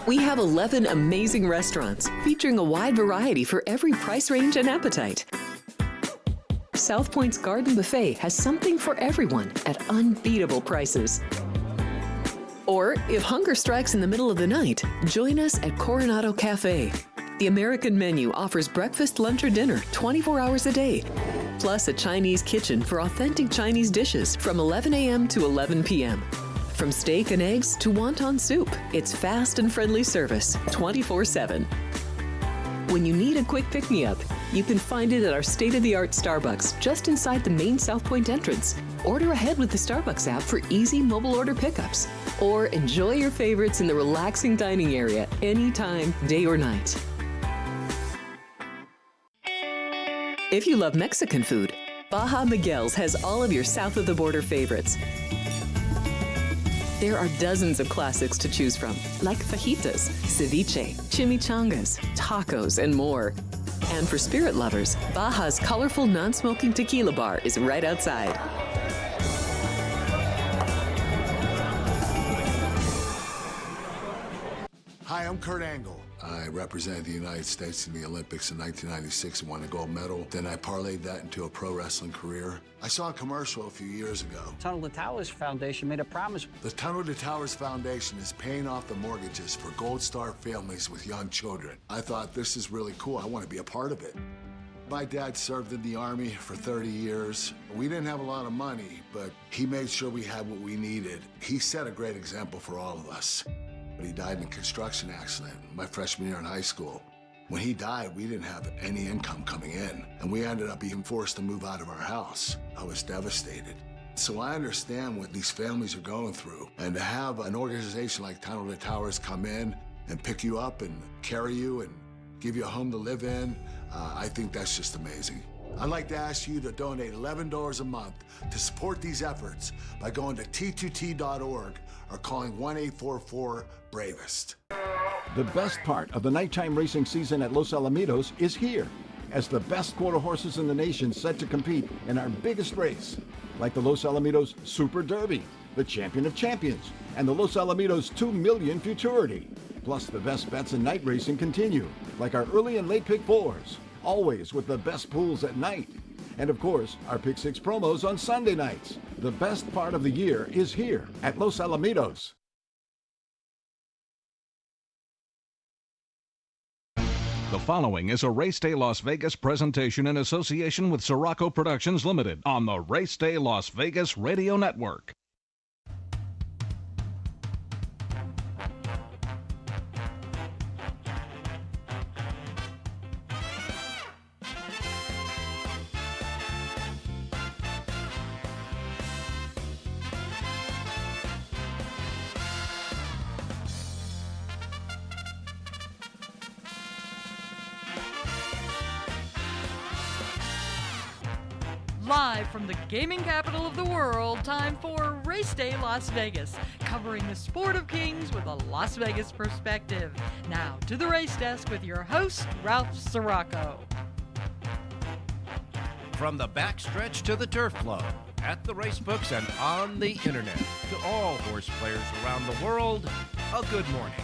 We have 11 amazing restaurants featuring a wide variety for every price range and appetite. South Point's Garden Buffet has something for everyone at unbeatable prices. Or, if hunger strikes in the middle of the night, join us at Coronado Cafe. The American menu offers breakfast, lunch, or dinner 24 hours a day, plus a Chinese kitchen for authentic Chinese dishes from 11 a.m. to 11 p.m. From steak and eggs to wonton soup, it's fast and friendly service 24/7. When you need a quick pick-me-up, you can find it at our state-of-the-art Starbucks just inside the main South Point entrance. Order ahead with the Starbucks app for easy mobile order pickups. Or enjoy your favorites in the relaxing dining area anytime, day or night. If you love Mexican food, Baja Miguel's has all of your south-of-the-border favorites. There are dozens of classics to choose from, like fajitas, ceviche, chimichangas, tacos, and more. And for spirit lovers, Baja's colorful non-smoking tequila bar is right outside. Hi, I'm Kurt Angle. I represented the United States in the Olympics in 1996 and won a gold medal. Then I parlayed that into a pro wrestling career. I saw a commercial a few years ago. Tunnel to Towers Foundation made a promise. The Tunnel to Towers Foundation is paying off the mortgages for Gold Star families with young children. I thought, this is really cool. I want to be a part of it. My dad served in the Army for 30 years. We didn't have a lot of money, but he made sure we had what we needed. He set a great example for all of us. He died in a construction accident my freshman year in high school. When he died, we didn't have any income coming in, and we ended up being forced to move out of our house. I was devastated. So I understand what these families are going through, and to have an organization like Tunnel to Towers come in and pick you up and carry you and give you a home to live in, I think that's just amazing. I'd like to ask you to donate $11 a month to support these efforts by going to t2t.org or calling 1-844-BRAVEST. The best part of the nighttime racing season at Los Alamitos is here, as the best quarter horses in the nation set to compete in our biggest race, like the Los Alamitos Super Derby, the Champion of Champions, and the Los Alamitos 2 Million Futurity. Plus, the best bets in night racing continue, like our early and late pick fours, always with the best pools at night. And of course, our Pick 6 promos on Sunday nights. The best part of the year is here at Los Alamitos. The following is a Race Day Las Vegas presentation in association with Siraco Productions Limited on the Race Day Las Vegas Radio Network. Live from the gaming capital of the world, time for Race Day Las Vegas, covering the sport of kings with a Las Vegas perspective. Now to the race desk with your host, Ralph Siraco. From the backstretch to the turf club, at the race books and on the internet, to all horse players around the world, a good morning.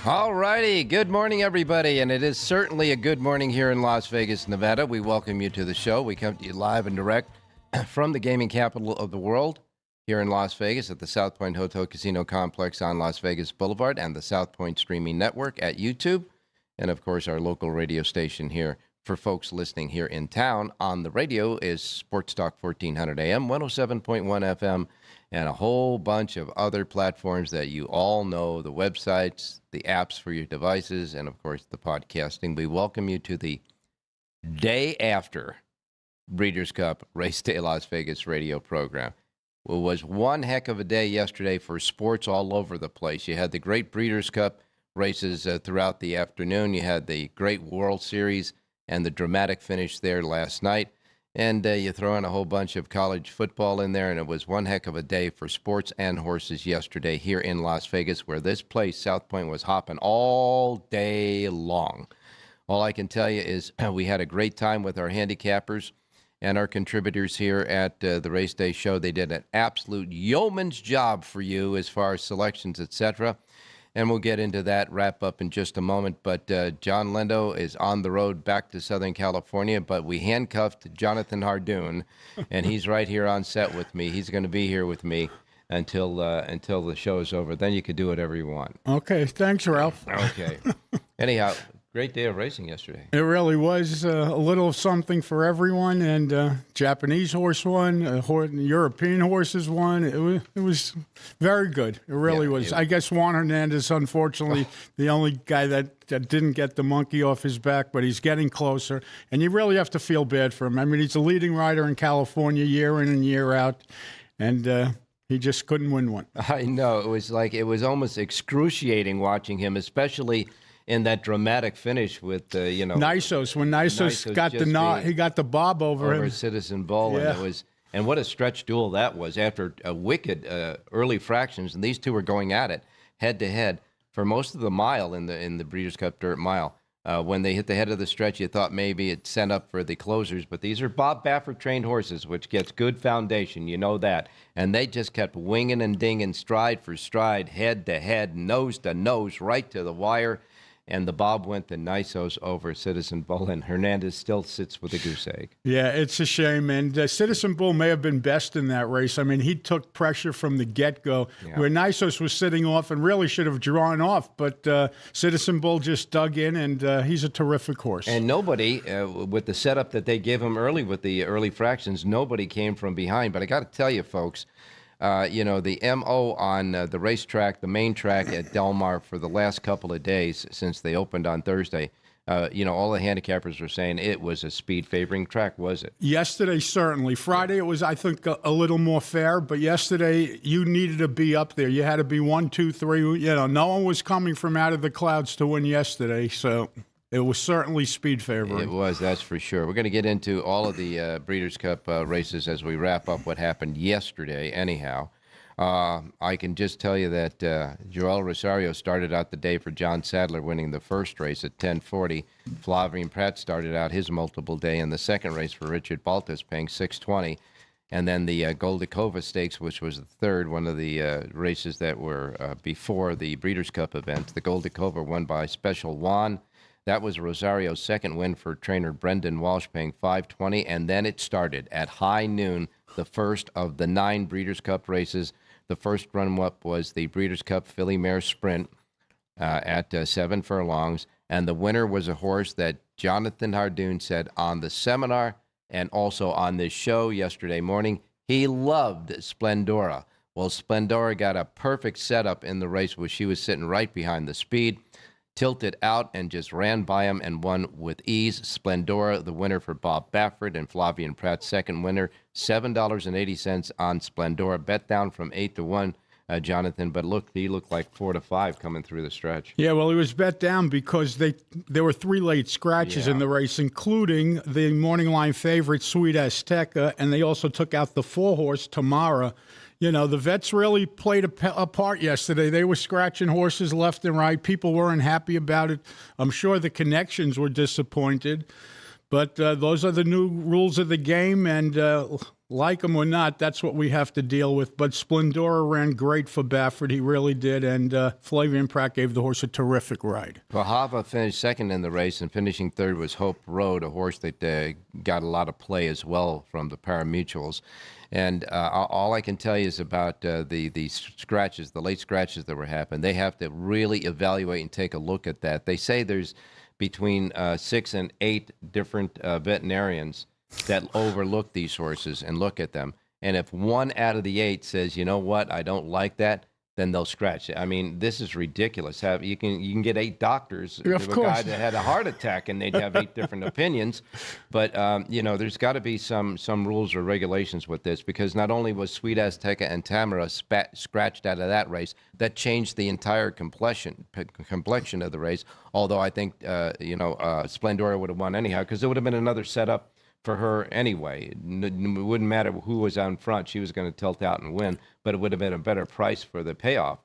All righty. Good morning, everybody. And it is certainly a good morning here in Las Vegas, Nevada. We welcome you to the show. We come to you live and direct from the gaming capital of the world here in Las Vegas at the South Point Hotel Casino Complex on Las Vegas Boulevard and the South Point Streaming Network at YouTube. And, of course, our local radio station here for folks listening here in town on the radio is Sports Talk 1400 AM, 107.1 FM, and a whole bunch of other platforms that you all know, the websites, the apps for your devices, and, of course, the podcasting. We welcome you to the day after Breeders' Cup Race Day Las Vegas radio program. It was one heck of a day yesterday for sports all over the place. You had the great Breeders' Cup races throughout the afternoon. You had the great World Series and the dramatic finish there last night. And you throw in a whole bunch of college football in there, and it was one heck of a day for sports and horses yesterday here in Las Vegas, where this place, South Point, was hopping all day long. all I can tell you is we had a great time with our handicappers and our contributors here at the Race Day Show. They did an absolute yeoman's job for you as far as selections, etc. And we'll get into that wrap up in just a moment. But John Lindo is on the road back to Southern California, but we handcuffed Jonathan Hardoon, and he's right here on set with me. He's going to be here with me until the show is over. Then you could do whatever you want. Okay, thanks, Ralph. Okay. Anyhow, great day of racing yesterday. It really was a little of something for everyone, and Japanese horse won, European horses won. It was very good. It really was. I guess Juan Hernandez, unfortunately, the only guy that didn't get the monkey off his back, but he's getting closer, and you really have to feel bad for him. I mean, he's a leading rider in California year in and year out, and he just couldn't win one. I know. It was almost excruciating watching him, especially in that dramatic finish with Nisos. When Nisos got the nod, he got the bob over him. Citizen Bull, and what a stretch duel that was after a wicked early fractions, and these two were going at it head to head for most of the mile in the Breeders' Cup Dirt Mile. When they hit the head of the stretch, you thought maybe it sent up for the closers, but these are Bob Baffert trained horses, which gets good foundation, you know that. And they just kept winging and dinging, stride for stride, head to head, nose to nose, right to the wire. And the bob went to Nisos over Citizen Bull, and Hernandez still sits with a goose egg. Yeah, it's a shame. And Citizen Bull may have been best in that race. I mean, he took pressure from the get-go, where Nisos was sitting off and really should have drawn off. But Citizen Bull just dug in, and he's a terrific horse. And nobody, with the setup that they gave him early with the early fractions, nobody came from behind. But I got to tell you, folks, the MO on the racetrack, the main track at Del Mar for the last couple of days since they opened on Thursday, all the handicappers were saying it was a speed favoring track, was it? Yesterday, certainly. Friday, it was, I think, a little more fair. But yesterday, you needed to be up there. You had to be 1, 2, 3. No one was coming from out of the clouds to win yesterday. So it was certainly speed favoring. It was, that's for sure. We're going to get into all of the Breeders' Cup races as we wrap up what happened yesterday, anyhow. I can just tell you that Joel Rosario started out the day for John Sadler, winning the first race at 10:40. Flavien Prat started out his multiple day in the second race for Richard Baltas, paying $6.20. And then the Goldikova Stakes, which was the third, one of the races that were before the Breeders' Cup event. The Goldikova won by Special Juan. That was Rosario's second win for trainer Brendan Walsh, paying $5.20. And then it started at high noon, the first of the 9 Breeders' Cup races. The first run-up was the Breeders' Cup Filly Mare Sprint at 7 furlongs. And the winner was a horse that Jonathan Hardoon said on the seminar and also on this show yesterday morning, he loved Splendora. Well, Splendora got a perfect setup in the race where she was sitting right behind the speed, tilted out and just ran by him and won with ease. Splendora, the winner for Bob Baffert, and Flavien Prat, second winner. $7.80 on Splendora. Bet down from 8-1, Jonathan. But look, he looked like 4-5 coming through the stretch. Yeah, well, he was bet down because there were 3 late scratches in the race, including the morning line favorite, Sweet Azteca, and they also took out the 4-horse, Tamara. The vets really played a part yesterday. They were scratching horses left and right. People weren't happy about it. I'm sure the connections were disappointed. But those are the new rules of the game, and like them or not, that's what we have to deal with. But Splendora ran great for Baffert. He really did, and Flavien Prat gave the horse a terrific ride. Bahava finished second in the race, and finishing third was Hope Road, a horse that got a lot of play as well from the pari-mutuels. And all I can tell you is about the scratches, the late scratches that were happening. They have to really evaluate and take a look at that. They say there's between 6 and 8 different veterinarians that overlook these horses and look at them. And if 1 out of the 8 says, you know what, I don't like that, then they'll scratch it. I mean, this is ridiculous. You can get 8 doctors to a guy that had a heart attack, and they'd have 8 different opinions. But there's got to be some rules or regulations with this, because not only was Sweet Azteca and Tamara scratched out of that race, that changed the entire complexion of the race. Although I think Splendora would have won anyhow, because it would have been another setup for her anyway. It wouldn't matter who was on front. She was going to tilt out and win, but it would have been a better price for the payoff.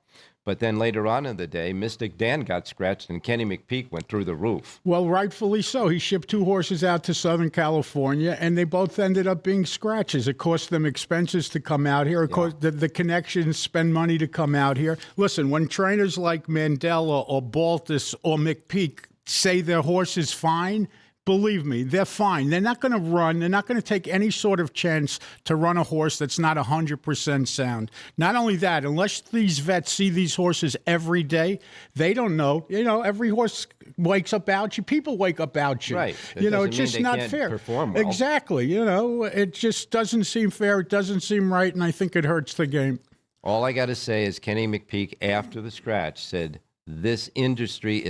But then later on in the day, Mystic Dan got scratched and Kenny McPeak went through the roof. Well, rightfully so. He shipped 2 horses out to Southern California, and they both ended up being scratches. It cost them expenses to come out here. Of course, the connections spend money to come out here. Listen, when trainers like Mandela or Baltus or McPeak say their horse is fine, believe me, they're fine. They're not going to run. They're not going to take any sort of chance to run a horse that's not 100% sound. Not only that, unless these vets see these horses every day, they don't know. Every horse wakes up out you. People wake up out you. Right. It's just not fair. Perform well. Exactly. It just doesn't seem fair. It doesn't seem right, and I think it hurts the game. All I got to say is Kenny McPeak, after the scratch, said, This industry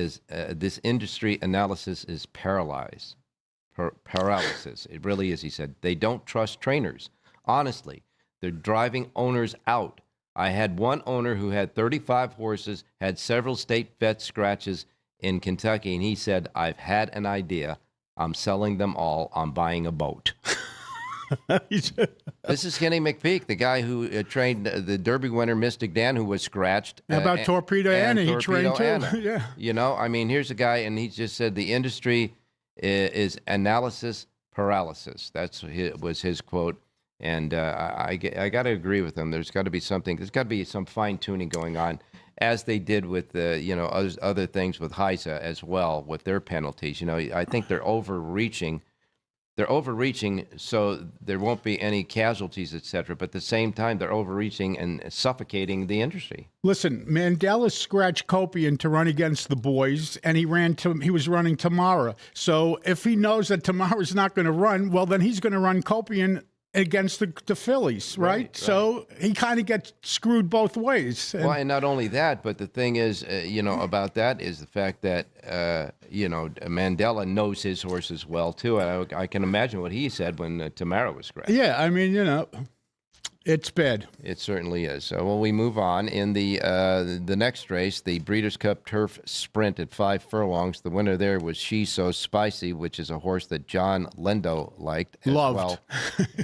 analysis is paralyzed. Paralysis. It really is, he said. They don't trust trainers. Honestly, they're driving owners out. I had one owner who had 35 horses, had several state vet scratches in Kentucky, and he said, I've had an idea. I'm selling them all. I'm buying a boat. This is Kenny McPeak, the guy who trained the Derby winner Mystic Dan, who was scratched. How about Torpedo Anna? He trained too. Yeah. Here's a guy, and he just said the industry is analysis paralysis. Was his quote. And I got to agree with him. There's got to be something. There's got to be some fine tuning going on, as they did with other things with HISA as well with their penalties. I think they're overreaching. They're overreaching so there won't be any casualties, et cetera. But at the same time, they're overreaching and suffocating the industry. Listen, Mandela scratched Copian to run against the boys, and he was running Tamara. So if he knows that Tamara's not going to run, well, then he's going to run Copian against the fillies, right? So he kind of gets screwed both ways. And not only that, but the thing is, about that is the fact that, Mandela knows his horses well, too. I can imagine what he said when Tamara was scratched. Yeah, I mean, it's bad. It certainly is. So, we move on. In the next race, the Breeders' Cup Turf Sprint at 5 furlongs. The winner there was She's So Spicy, which is a horse that John Lindo liked as well.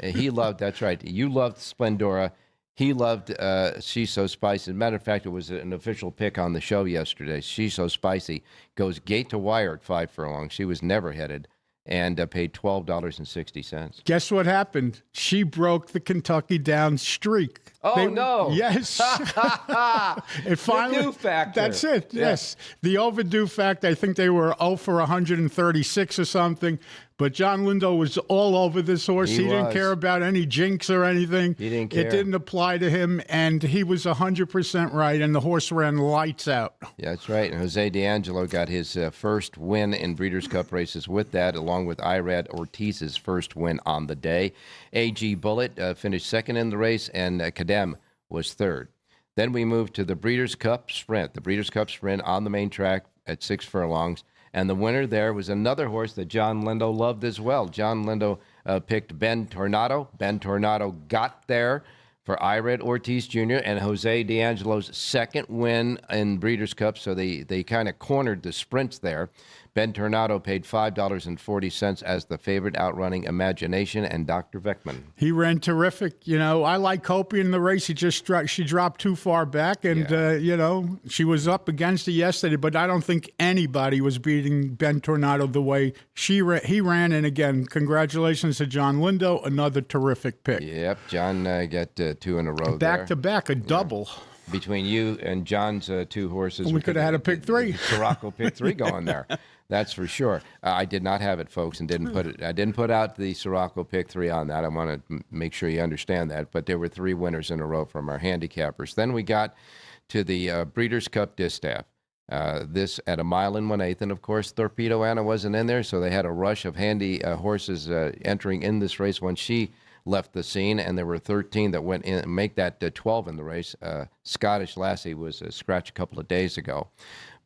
He loved, that's right. You loved Splendora. He loved She's So Spicy. As a matter of fact, it was an official pick on the show yesterday. She's So Spicy goes gate to wire at 5 furlongs. She was never headed. And paid $12.60. Guess what happened? She broke the Kentucky Downs streak. Oh, no. Yes. It finally, the due factor. That's it, yes. The overdue factor, I think they were 0 for 136 or something. But John Lindo was all over this horse. He didn't care about any jinx or anything. He didn't care. It didn't apply to him, and he was 100% right, and the horse ran lights out. Yeah, that's right. And Jose D'Angelo got his first win in Breeders' Cup races with that, along with Irad Ortiz's first win on the day. A.G. Bullet finished second in the race, and Kadem was third. Then we moved to the Breeders' Cup Sprint. The Breeders' Cup Sprint on the main track at 6 furlongs. And the winner there was another horse that John Lindo loved as well. John Lindo picked Ben Tornado. Ben Tornado got there for Irad Ortiz Jr. and Jose D'Angelo's second win in Breeders' Cup, so they kind of cornered the sprints there. Ben Tornado paid $5.40 as the favorite, outrunning Imagination and Dr. Veckman. He ran terrific. I like Copian in the race. She dropped too far back, and, she was up against it yesterday, but I don't think anybody was beating Ben Tornado the way he ran. And again, congratulations to John Lindo, another terrific pick. Yep, John got 2 in a row back to back, a double. Between you and John's 2 horses. We could have had a pick 3. Siraco pick 3 going there. That's for sure. I did not have it, folks, and didn't put it. I didn't put out the Siraco pick 3 on that. I want to make sure you understand that. But there were 3 winners in a row from our handicappers. Then we got to the Breeders' Cup Distaff. This at 1 1/8, and of course Torpedo Anna wasn't in there, so they had a rush of handy horses entering in this race when she left the scene, and there were 13 that went in and make that 12 in the race. Scottish Lassie was scratched a couple of days ago.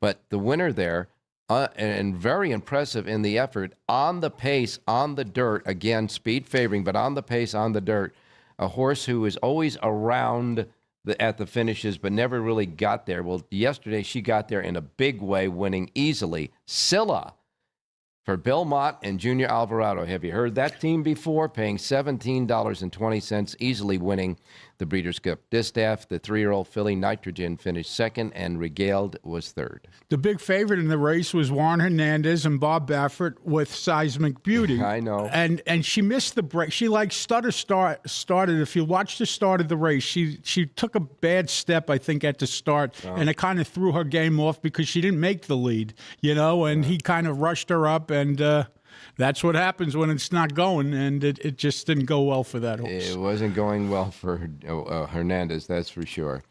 But the winner there, and very impressive in the effort, on the pace, on the dirt, again, speed favoring, but on the pace, on the dirt, a horse who is always around at the finishes, but never really got there. Well, yesterday she got there in a big way, winning easily. Scylla for Bill Mott and Junior Alvarado. Have you heard that team before? Paying $17.20, easily winning the Breeders' Cup Distaff. The 3-year-old filly Nitrogen finished second, and Regaled was third. The big favorite in the race was Warren Hernandez and Bob Baffert with Seismic Beauty. I know. And she missed the break. She started. If you watch the start of the race, she took a bad step, I think, at the start, and it kind of threw her game off because she didn't make the lead, and he kind of rushed her up, and that's what happens when it's not going, and it just didn't go well for that horse. It wasn't going well for Hernandez, that's for sure.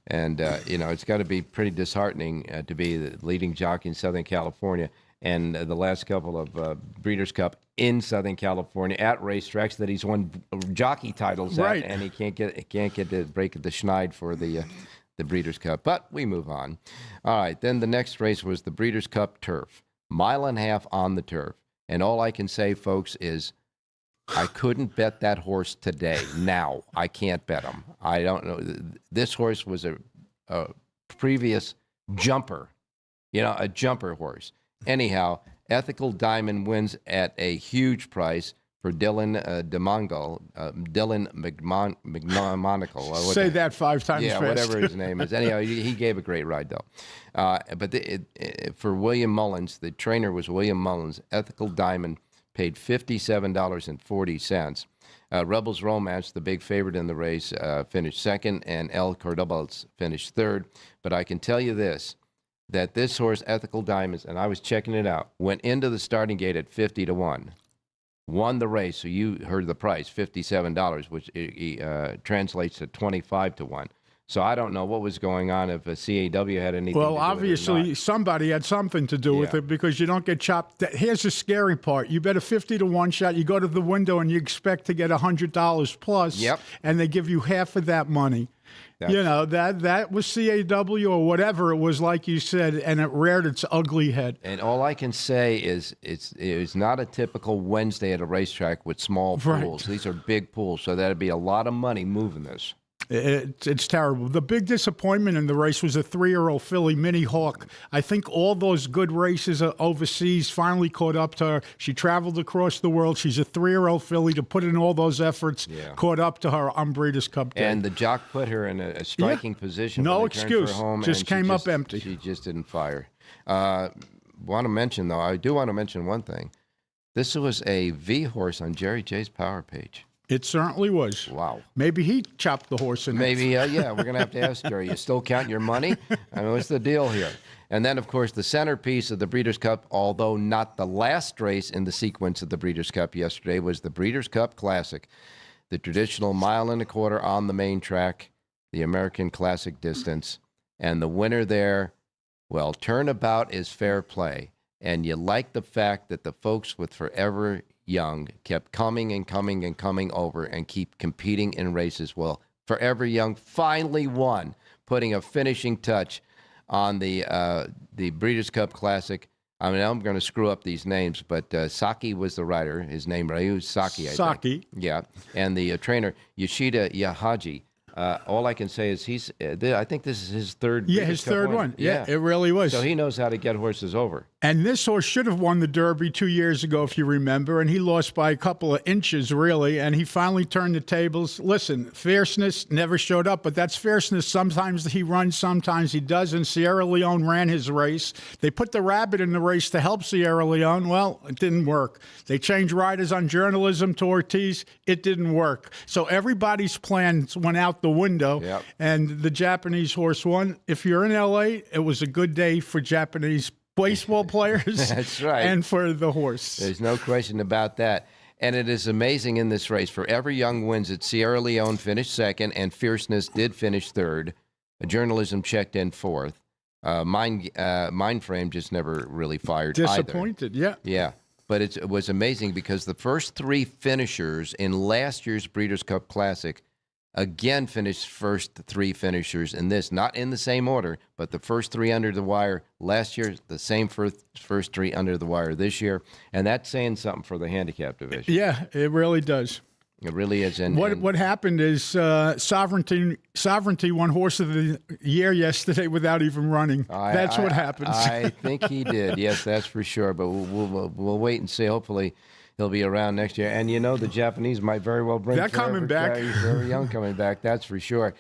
And, it's got to be pretty disheartening to be the leading jockey in Southern California and the last couple of Breeders' Cup in Southern California at racetracks that he's won jockey titles Right. at, and he can't get the break of the schneid for the Breeders' Cup. But we move on. All right, then the next race was the Breeders' Cup Turf, 1.5 miles on the turf. And all I can say, folks, is I couldn't bet that horse today. Now I can't bet him. I don't know. This horse was a previous jumper, a jumper horse. Anyhow, Ethical Diamond wins at a huge price for Dylan McMonagle. Say that 5 times yeah, fast. whatever his name is. Anyhow, he gave a great ride, though. But for William Mullins, the trainer was William Mullins. Ethical Diamond paid $57.40. Rebels Romance, the big favorite in the race, finished second, and El Cordobas finished third. But I can tell you this, that this horse, Ethical Diamonds, and I was checking it out, went into the starting gate at 50-1. Won the race, so you heard the price, $57, which translates to 25-1. So I don't know what was going on, if a CAW had anything to do with it or obviously, not. somebody had something to do with it because you don't get chopped. Here's the scary part. You bet a 50-1 shot, you go to the window and you expect to get $100 plus, Yep. and they give you half of that money. That was CAW or whatever it was, like you said, and it reared its ugly head. And all I can say is it's not a typical Wednesday at a racetrack with small pools. Right. These are big pools, so that'd be a lot of money moving this. It's terrible. The big disappointment in the race was a 3-year-old filly, Minnie Hawk. I think all those good races overseas finally caught up to her. She traveled across the world. She's a 3-year-old filly. To put in all those efforts, caught up to her on Breeders' Cup Day. And the jock put her in a striking position. No when they turned excuse. for home, Just and came up empty. She just didn't fire. I do want to mention one thing. This was a V horse on Jerry J's Power page. It certainly was. Wow. Maybe he chopped the horse in Maybe, yeah, we're going to have to ask Jerry. You still count your money? I mean, what's the deal here? And then, of course, the centerpiece of the Breeders' Cup, although not the last race in the sequence of the Breeders' Cup yesterday, was the Breeders' Cup Classic, the traditional 1.25 miles on the main track, the American Classic distance. And the winner there, well, turnabout is fair play. And you like the fact that the folks with Forever Young kept coming and coming and coming over and keep competing in races. Well, Forever Young finally won, putting a finishing touch on the Breeders' Cup Classic. I mean, I'm going to screw up these names, but Saki was the rider. His name, Ryu Saki, I think. Saki. Yeah, and the trainer, Yoshida Yahaji. All I can say is I think this is his third. Yeah, his third one. Yeah, it really was. So he knows how to get horses over. And this horse should have won the Derby 2 years ago, if you remember, and he lost by a couple of inches, really, and he finally turned the tables. Listen, fierceness never showed up, but that's fierceness. Sometimes he runs, sometimes he doesn't. Sierra Leone ran his race. They put the rabbit in the race to help Sierra Leone. Well, it didn't work. They changed riders on journalism to Ortiz. It didn't work. So everybody's plans went out the window, and the Japanese horse won. If you're in L.A., it was a good day for Japanese baseball players. That's right. And for the horse. There's no question about that. And it is amazing in this race. Forever Young wins it. Sierra Leone finished second, and Fierceness did finish third. Journalism checked in fourth. Mindframe just never really fired Disappointed, either. Yeah. But it was amazing because the first three finishers in last year's Breeders' Cup Classic again finished first three finishers in this, not in the same order, but the first three under the wire last year, the same first three under the wire this year, and that's saying something for the handicap division. Yeah, it really does. It really is. And what happened is Sovereignty won Horse of the Year yesterday without even running. That's what happens. I think he did. Yes, that's for sure. But we'll wait and see. Hopefully, he'll be around next year. And the Japanese might very well bring. They're coming back. He's very young coming back. That's for sure.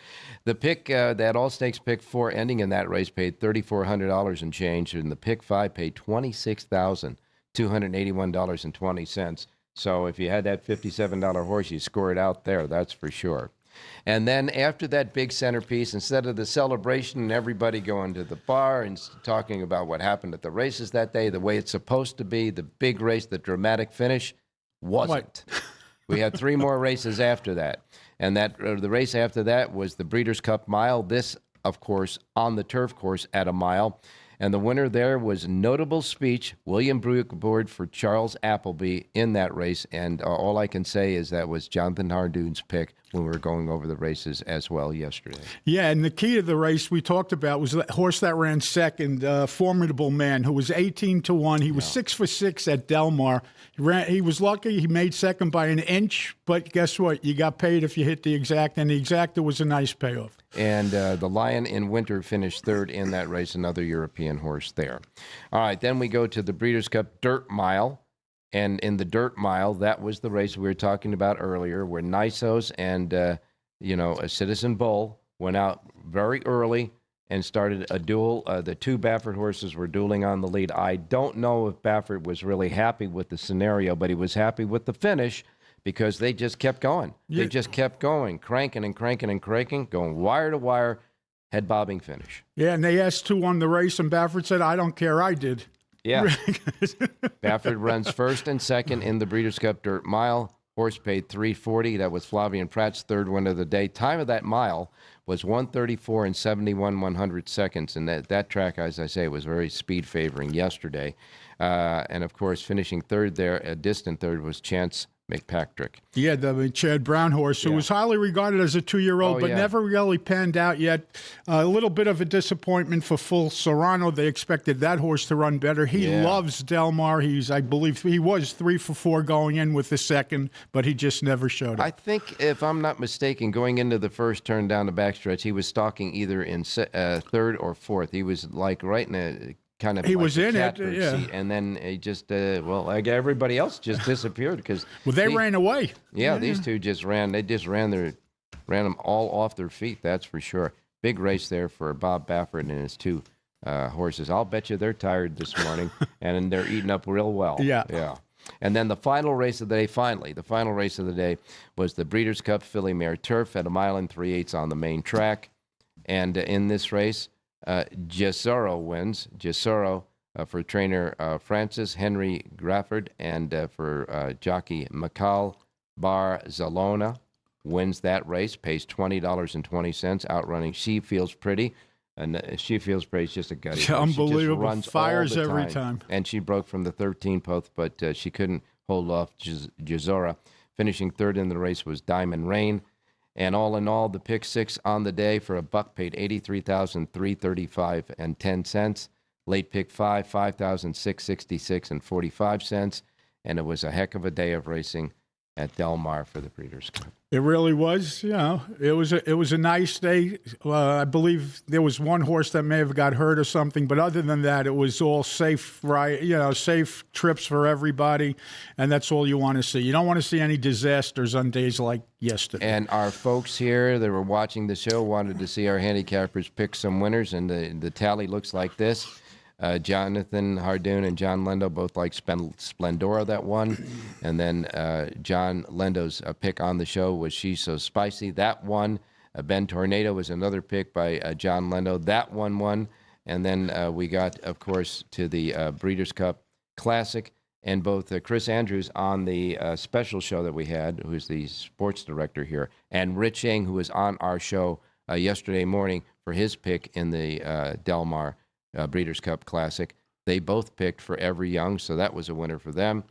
The pick, that All Stakes pick 4 ending in that race paid $3,400 and change, and the pick 5 paid $26,281.20. So if you had that $57 horse, you score it out there. That's for sure. And then after that big centerpiece, instead of the celebration and everybody going to the bar and talking about what happened at the races that day, the way it's supposed to be, the big race, the dramatic finish, wasn't. We had 3 more races after that. And the race after that was the Breeders' Cup Mile. This, of course, on the turf course at a mile. And the winner there was notable speech, William Brookboard for Charles Appleby in that race. And all I can say is that was Jonathan Hardoon's pick when we were going over the races as well yesterday. Yeah, and the key to the race we talked about was the horse that ran second, Formidable Man, who was 18-1. He was 6 for 6 at Del Mar. He was lucky. He made second by an inch, but guess what? You got paid if you hit the exact, and the exacta was a nice payoff. And the Lion in Winter finished third in that race, another European horse there. All right, then we go to the Breeders' Cup Dirt Mile. And in the Dirt Mile, that was the race we were talking about earlier, where Nysos and, a Citizen Bull went out very early and started a duel. The 2 Baffert horses were dueling on the lead. I don't know if Baffert was really happy with the scenario, but he was happy with the finish because they just kept going. Yeah. They just kept going, cranking and cranking and cranking, going wire to wire, head bobbing finish. Yeah, and they asked who won the race, and Baffert said, I don't care, I did. Yeah. Baffert runs first and second in the Breeders' Cup Dirt Mile. Horse paid $340. That was Flavian Pratt's third win of the day. Time of that mile was 1:34 and 71 seconds. And that track, as I say, was very speed favoring yesterday. And, of course, finishing third there, a distant third, was Chance McPatrick. Yeah, the Chad Brown horse, who was highly regarded as a 2-year-old, but never really panned out yet. A little bit of a disappointment for Full Serrano. They expected that horse to run better. He loves Del Mar. I believe he was 3 for 4 going in with the second, but he just never showed up. I think, if I'm not mistaken, going into the first turn down the backstretch, he was stalking either in third or fourth. He was like right in a kind of he was in it, seat, and then he just like everybody else just disappeared because they ran away. Yeah, these two just ran. They just ran them all off their feet. That's for sure. Big race there for Bob Baffert and his 2 horses. I'll bet you they're tired this morning and they're eating up real well. Yeah. And then the final race of the day. The final race of the day was the Breeders' Cup Filly Mare Turf at 1 3/8 on the main track, and in this race, Gisoro wins. Gisoro for trainer Francis Henry Grafford and for jockey Mikal Barzalona wins that race, pays $20.20, outrunning She Feels Pretty. And She Feels Pretty is just a gutty. Unbelievable. She just fires every time. And she broke from the 13th post, but she couldn't hold off Gisora. Finishing third in the race was Diamond Rain. And all in all, the pick 6 on the day for $1 paid $83,335.10. Late pick 5, $5,666.45. And it was a heck of a day of racing at Del Mar for the Breeders' Cup. It really was. It was a nice day. I believe there was one horse that may have got hurt or something, but other than that, it was all safe, right? Safe trips for everybody, and that's all you want to see. You don't want to see any disasters on days like yesterday. And our folks here that were watching the show wanted to see our handicappers pick some winners, and the tally looks like this. Jonathan Hardoon and John Lendo both like Splendora that won. And then John Lendo's pick on the show was She's So Spicy. That won. Ben Tornado was another pick by John Lendo. That one won. And then we got, of course, to the Breeders' Cup Classic. And both Chris Andrews on the special show that we had, who's the sports director here, and Rich Eng, who was on our show yesterday morning for his pick in the Del Mar Breeders' Cup Classic. They both picked for Every Young, so that was a winner for them.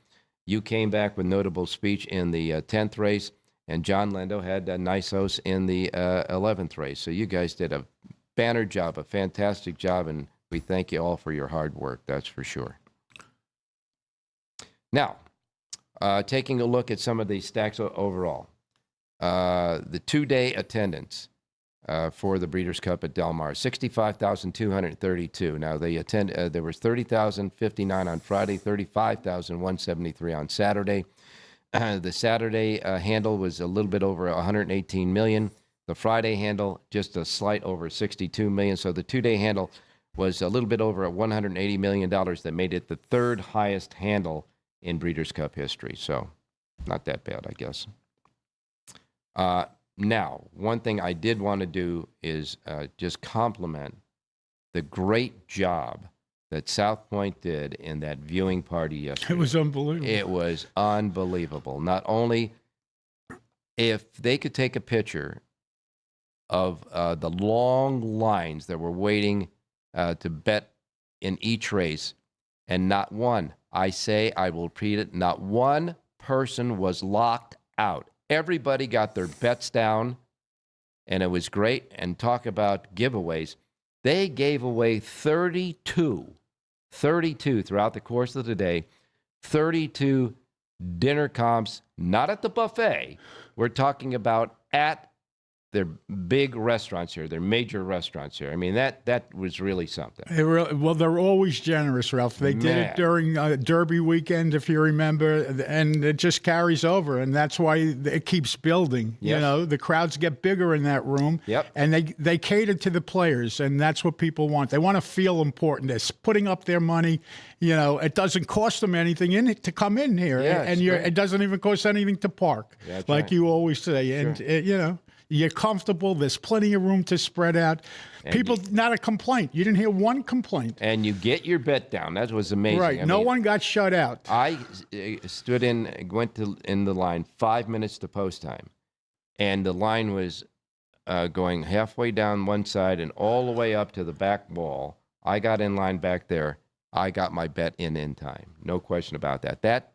You came back with notable speech in the 10th race, and John Lendo had Nysos in the 11th race. So you guys did a banner job, a fantastic job, and we thank you all for your hard work, that's for sure. Now, taking a look at some of these stacks overall. The 2-day attendance. for the Breeders' Cup at Del Mar. 65,232. Now, there was 30,059 on Friday, 35,173 on Saturday. The Saturday handle was a little bit over 118 million. The Friday handle, just a slight over 62 million. So the two-day handle was a little bit over $180 million. That made it the third highest handle in Breeders' Cup history. So not that bad, I guess. Now, one thing I did want to do is just compliment the great job that South Point did in that viewing party yesterday. It was unbelievable. It was unbelievable. Not only if they could take a picture of the long lines that were waiting to bet in each race, and not one, I will repeat it, not one person was locked out. Everybody got their bets down, and it was great. And talk about giveaways. They gave away 32 throughout the course of the day, 32 dinner comps, not at the buffet. We're talking about at their big restaurants here, their major restaurants here. I mean, that was really something. Well, they're always generous, Ralph. They did it during Derby weekend, if you remember, and it just carries over, and that's why it keeps building. Yes. You know, the crowds get bigger in that room, and they cater to the players, and that's what people want. They want to feel important. They're putting up their money. You know, it doesn't cost them anything to come in here, and it doesn't even cost anything to park, like you always say. Sure. And, you know, you're comfortable. There's plenty of room to spread out. And people, not a complaint. You didn't hear one complaint. And you get your bet down. That was amazing. Right. No one got shut out. I went in the line 5 minutes to post time, and the line was going halfway down one side and all the way up to the back wall. I got in line back there. I got my bet in time. No question about that. That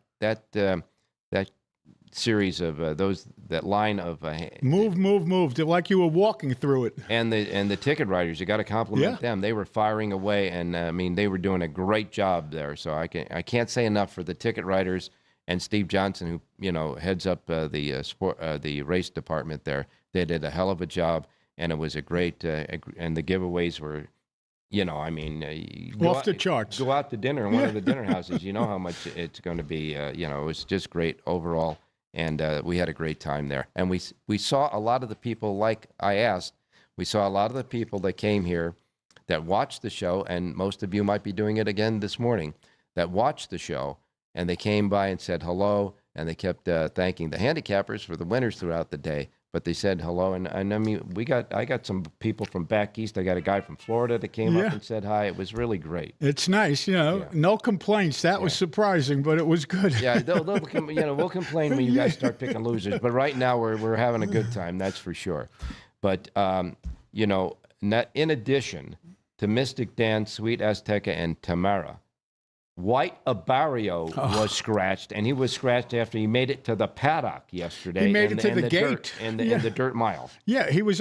series of that line of move like you were walking through it, and the ticket writers, you got to compliment them. They were firing away, and I mean, they were doing a great job there. So I can't say enough for the ticket writers and Steve Johnson, who heads up the race department there. They did a hell of a job, and it was a great and the giveaways were, off the charts. Go out to dinner in one of the dinner houses. You know how much it's going to be. It was just great overall. And we had a great time there. And we saw a lot of the people, like I asked, we saw a lot of the people that came here that watched the show, and most of you might be doing it again this morning, that watched the show, and they came by and said hello, and they kept thanking the handicappers for the winners throughout the day. But they said hello, and I mean, I got some people from back east. I got a guy from Florida that came up and said hi. It was really great. It's nice, no complaints. That was surprising, but it was good. Yeah, we'll complain when you guys start picking losers. But right now we're having a good time, that's for sure. But in addition to Mystic Dan, Sweet Azteca, and Tamara, White Abarrio was scratched, and he was scratched after he made it to the paddock yesterday. He made it to the gate in the dirt mile. Yeah, he was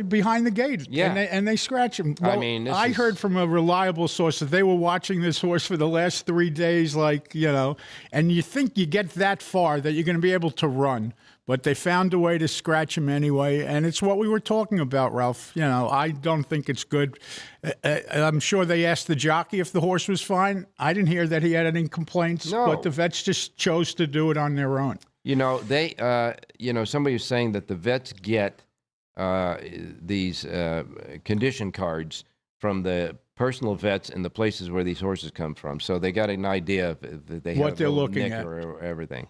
behind the gate. Yeah, and they scratched him. Well, I mean, I heard from a reliable source that they were watching this horse for the last 3 days, and you think you get that far that you're going to be able to run. But they found a way to scratch him anyway, and it's what we were talking about, Ralph. I don't think it's good. I'm sure they asked the jockey if the horse was fine. I didn't hear that he had any complaints, but the vets just chose to do it on their own. Somebody was saying that the vets get these condition cards from the personal vets in the places where these horses come from, so they got an idea of they have what they're looking at or everything.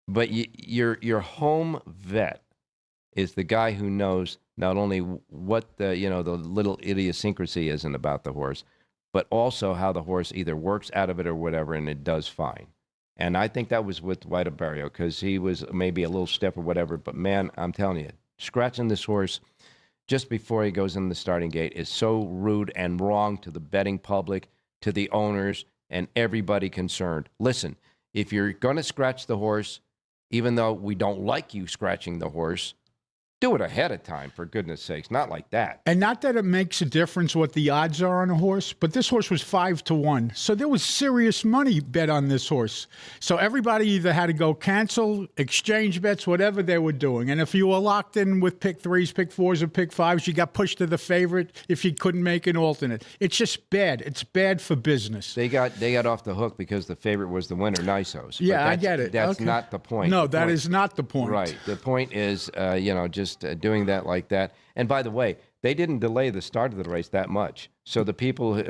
But your home vet is the guy who knows not only what the little idiosyncrasy isn't about the horse, but also how the horse either works out of it or whatever, and it does fine. And I think that was with White Abarrio, because he was maybe a little stiff or whatever. But man, I'm telling you, scratching this horse just before he goes in the starting gate is so rude and wrong to the betting public, to the owners, and everybody concerned. Listen, if you're going to scratch the horse, even though we don't like you scratching the horse, Do it ahead of time, for goodness sakes. Not like that. And not that it makes a difference what the odds are on a horse, but this horse was 5-1. So there was serious money bet on this horse. So everybody either had to go cancel, exchange bets, whatever they were doing. And if you were locked in with pick 3s, pick 4s, or pick 5s, you got pushed to the favorite if you couldn't make an alternate. It's just bad. It's bad for business. They got off the hook because the favorite was the winner, Nisos. Yeah, I get it. That's Okay. not the point. No, that is not the point. Right. The point is, just doing that like that. And by the way, they didn't delay the start of the race that much. So the people,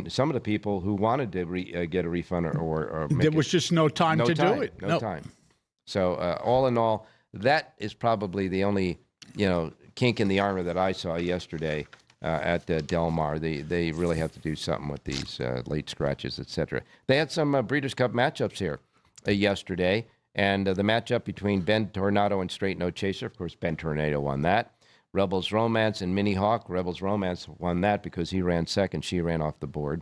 some of the people who wanted to get a refund or make there was just no time to do it. No time. So all in all, that is probably the only, kink in the armor that I saw yesterday at Del Mar. They really have to do something with these late scratches, etc. They had some Breeders' Cup matchups here yesterday. And the matchup between Ben Tornado and Straight No Chaser, of course, Ben Tornado won that. Rebels Romance and Mini Hawk. Rebels Romance won that because he ran second. She ran off the board.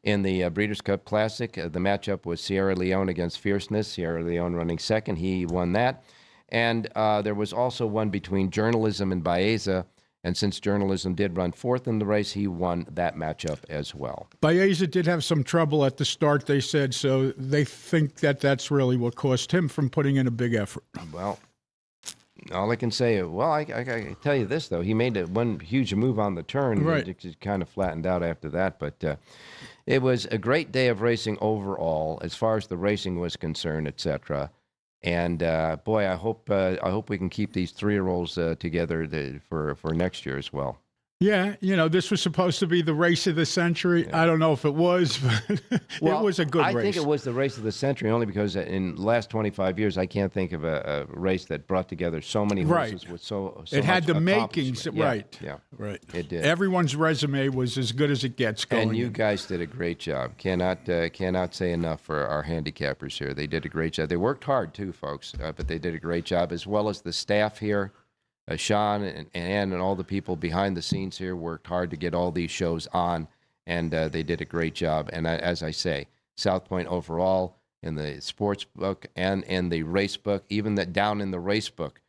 In the Breeders' Cup Classic, the matchup was Sierra Leone against Fierceness. Sierra Leone running second. He won that. And there was also one between Journalism and Baeza. And since Journalism did run fourth in the race, he won that matchup as well. Baeza did have some trouble at the start, they said, so they think that that's really what cost him from putting in a big effort. Well, all I can say, I tell you this, though. He made one huge move on the turn. Right. It just kind of flattened out after that. But it was a great day of racing overall, as far as the racing was concerned, etc. And boy, I hope we can keep these 3-year-olds together for next year as well. Yeah, this was supposed to be the race of the century. Yeah. I don't know if it was, but it was a good race. I think it was the race of the century only because in the last 25 years, I can't think of a race that brought together so many horses with so it had much the makings, right? Yeah, right. It did. Everyone's resume was as good as it gets going. And you guys did a great job. Cannot say enough for our handicappers here. They did a great job. They worked hard too, folks, but they did a great job, as well as the staff here. Sean and Ann and all the people behind the scenes here worked hard to get all these shows on, and they did a great job. And as I say, South Point overall in the sports book and in the race book, even down in the race book,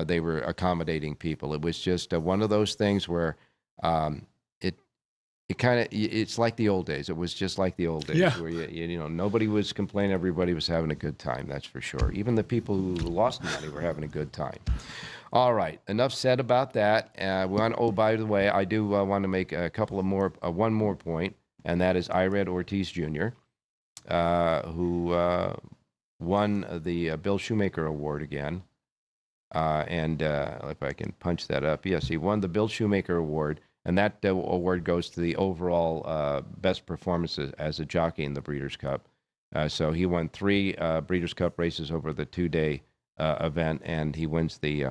they were accommodating people. It was just one of those things where it's like the old days. It was just like the old days where nobody was complaining, everybody was having a good time. That's for sure. Even the people who lost money were having a good time. All right, enough said about that. By the way, I do want to make a couple of one more point, and that is Irad Ortiz Jr., who won the Bill Shoemaker Award again. And if I can punch that up, yes, he won the Bill Shoemaker Award, and that award goes to the overall best performances as a jockey in the Breeders' Cup. So he won 3 Breeders' Cup races over the 2-day event, and he wins the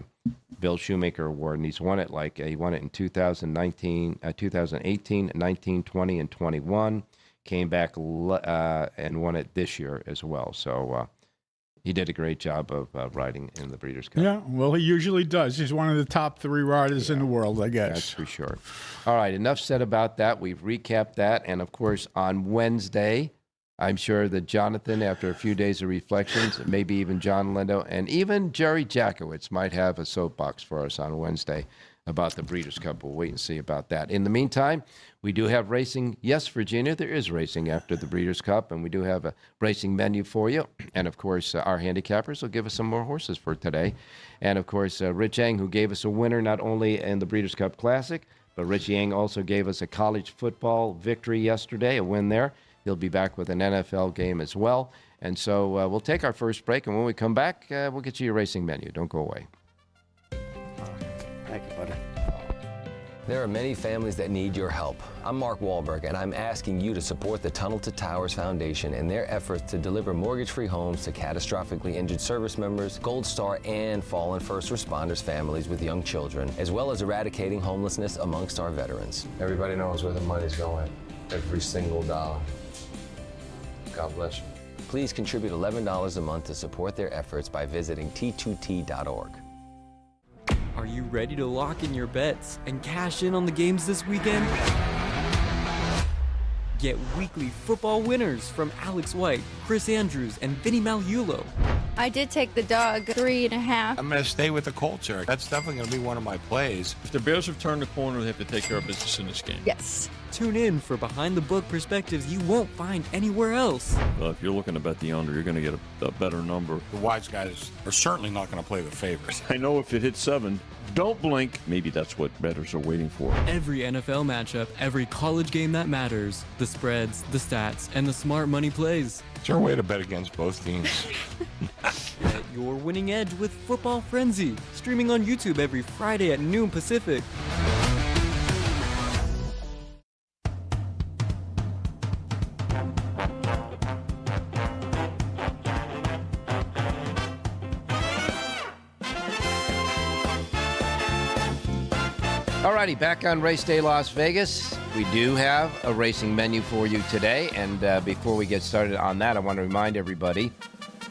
Bill Shoemaker Award, and he's won it he won it in 2019, 2018, 19, 20, and 21. Came back and won it this year as well. So he did a great job of riding in the Breeders' Cup. Yeah, well, he usually does. He's one of the top 3 riders in the world, I guess. That's for sure. All right, enough said about that. We've recapped that, and of course, on Wednesday, I'm sure that Jonathan, after a few days of reflections, maybe even John Lindo, and even Jerry Jackowitz might have a soapbox for us on Wednesday about the Breeders' Cup. We'll wait and see about that. In the meantime, we do have racing. Yes, Virginia, there is racing after the Breeders' Cup, and we do have a racing menu for you. And, of course, our handicappers will give us some more horses for today. And, of course, Rich Yang, who gave us a winner not only in the Breeders' Cup Classic, but Rich Yang also gave us a college football victory yesterday, a win there. He'll be back with an NFL game as well. And so we'll take our first break, and when we come back, we'll get you your racing menu. Don't go away. Thank you, buddy. There are many families that need your help. I'm Mark Wahlberg, and I'm asking you to support the Tunnel to Towers Foundation in their efforts to deliver mortgage-free homes to catastrophically injured service members, Gold Star, and fallen first responders families with young children, as well as eradicating homelessness amongst our veterans. Everybody knows where the money's going, every single dollar. God bless you. Please contribute $11 a month to support their efforts by visiting t2t.org. Are you ready to lock in your bets and cash in on the games this weekend? Get weekly football winners from Alex White, Chris Andrews, and Vinny Malulo. I did take the dog 3.5. I'm going to stay with the culture. That's definitely going to be one of my plays. If the Bears have turned the corner, they have to take care of business in this game. Yes. Tune in for behind-the-book perspectives you won't find anywhere else. Well, if you're looking to bet the under, you're going to get a better number. The wise guys are certainly not going to play the favorites. I know if it hits 7, don't blink. Maybe that's what bettors are waiting for. Every NFL matchup, every college game that matters, the spreads, the stats, and the smart money plays. Is there a way to bet against both teams? Get your winning edge with Football Frenzy, streaming on YouTube every Friday at noon Pacific. Alrighty, back on Race Day Las Vegas. We do have a racing menu for you today, and before we get started on that, I want to remind everybody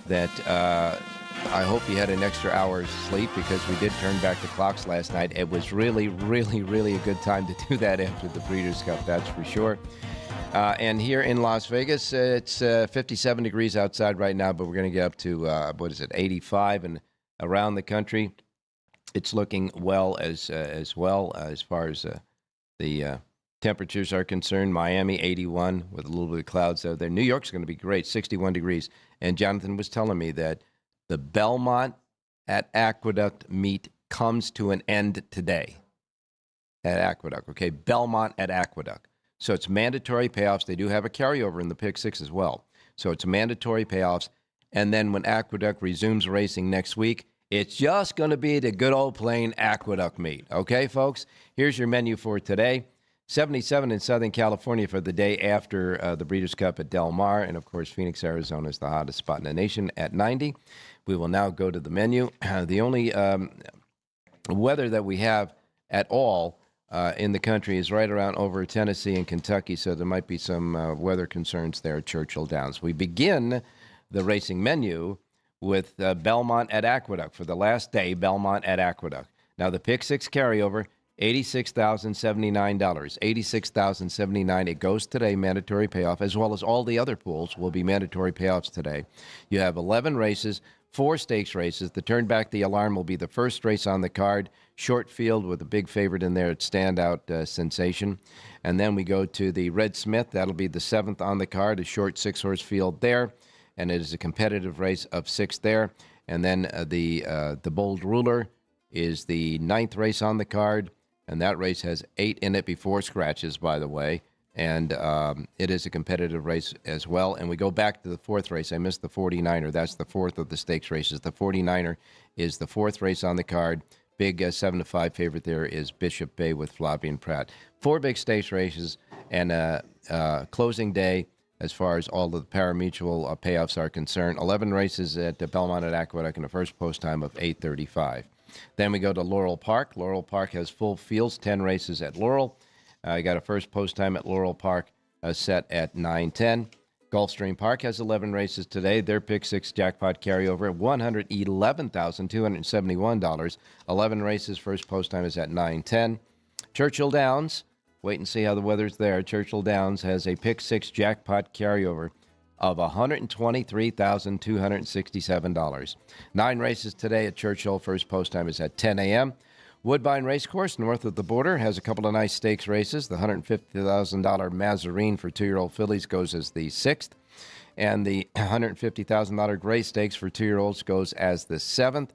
that I hope you had an extra hour's sleep because we did turn back the clocks last night. It was really, really, really a good time to do that after the Breeders' Cup, that's for sure. And here in Las Vegas, it's 57 degrees outside right now, but we're going to get up to, 85 and around the country. It's looking well as far as the temperatures are concerned. Miami, 81 with a little bit of clouds out there. New York's going to be great, 61 degrees. And Jonathan was telling me that the Belmont at Aqueduct meet comes to an end today at Aqueduct. Okay, Belmont at Aqueduct. So it's mandatory payoffs. They do have a carryover in the Pick Six as well. So it's mandatory payoffs. And then when Aqueduct resumes racing next week, it's just going to be the good old plain Aqueduct meet. Okay, folks? Here's your menu for today. 77 in Southern California for the day after the Breeders' Cup at Del Mar. And, of course, Phoenix, Arizona is the hottest spot in the nation at 90. We will now go to the menu. The only weather that we have at all in the country is right around over Tennessee and Kentucky, so there might be some weather concerns there at Churchill Downs. We begin the racing menu with Belmont at Aqueduct. For the last day, Belmont at Aqueduct. Now, the Pick Six carryover, $86,079. $86,079. It goes today, mandatory payoff, as well as all the other pools will be mandatory payoffs today. You have 11 races, 4 stakes races. The Turn Back the Alarm will be the first race on the card. Short field with a big favorite in there at Standout Sensation. And then we go to the Red Smith. That'll be the 7th on the card, a short 6-horse field there. And it is a competitive race of 6 there. And then the Bold Ruler is the 9th race on the card. And that race has 8 in it before scratches, by the way. And it is a competitive race as well. And we go back to the 4th race. I missed the 49er. That's the 4th of the stakes races. The 49er is the 4th race on the card. Big 7-5 favorite there is Bishop Bay with Flavien Prat. 4 big stakes races and closing day as far as all of the pari-mutuel payoffs are concerned. 11 races at Belmont at Aqueduct and a first post time of 8:35. Then we go to Laurel Park. Laurel Park has full fields, 10 races at Laurel. You got a first post time at Laurel Park set at 9:10. Gulfstream Park has 11 races today. Their Pick Six jackpot carryover, $111,271. 11 races, first post time is at 9:10. Churchill Downs, wait and see how the weather's there. Churchill Downs has a Pick Six jackpot carryover of $123,267. 9 races today at Churchill. First post time is at 10 a.m. Woodbine Racecourse, north of the border, has a couple of nice stakes races. The $150,000 Mazarine for 2-year-old fillies goes as the 6th. And the $150,000 Gray Stakes for 2-year-olds goes as the 7th.